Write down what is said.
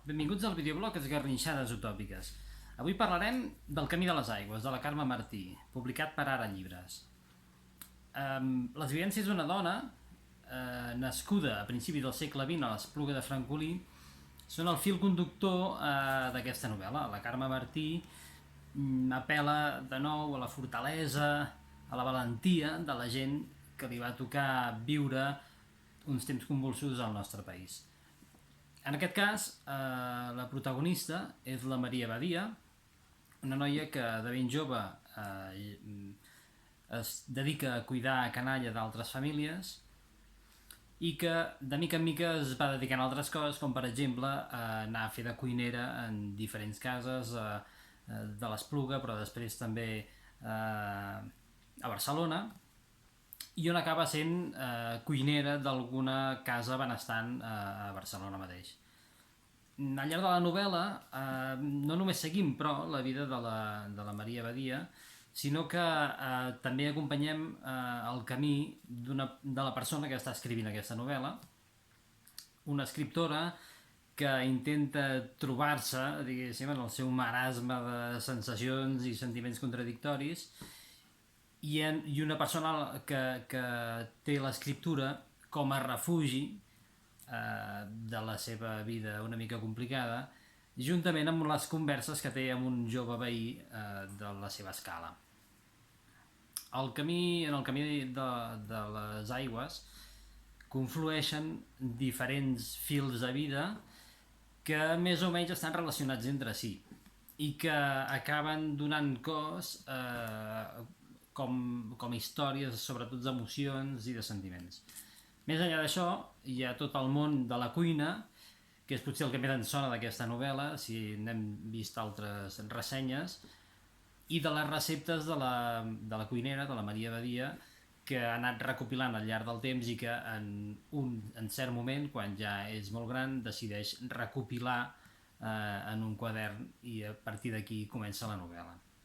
Benvinguts al videoblog Esgarrinxades Utòpiques. Avui parlarem del Camí de les Aigües, de la Carme Martí, publicat per Ara Llibres. Les vivències d'una dona, nascuda a principis del segle XX a l'Espluga de Francolí, són el fil conductor d'aquesta novel·la. La Carme Martí apel·la de nou a la fortalesa, a la valentia de la gent que li va tocar viure uns temps convulsos al nostre país. En aquest cas, la protagonista és la Maria Badia, una noia que de ben jove es dedica a cuidar a canalla d'altres famílies i que de mica en mica es va dedicant a altres coses, com per exemple anar a fer de cuinera en diferents cases de l'Espluga, però després també a Barcelona, i on acaba sent cuinera d'alguna casa benestant a Barcelona mateix. Al llarg de la novel·la no només seguim, però, la vida de la Maria Badia, sinó que també acompanyem el camí de la persona que està escrivint aquesta novel·la, una escriptora que intenta trobar-se, diguéssim, en el seu marasme de sensacions i sentiments contradictoris, i una persona que té l'escriptura com a refugi de la seva vida una mica complicada, juntament amb les converses que té amb un jove veí de la seva escala. En el camí de les aigües conflueixen diferents fils de vida que més o menys estan relacionats entre si i que acaben donant cos com històries, sobretot d'emocions i de sentiments. Més enllà d'això, hi ha tot el món de la cuina, que és potser el que més ens sona d'aquesta novel·la, si n'hem vist altres ressenyes, i de les receptes de la cuinera, de la Maria Badia, que ha anat recopilant al llarg del temps i que en cert moment, quan ja és molt gran, decideix recopilar en un quadern, i a partir d'aquí comença la novel·la.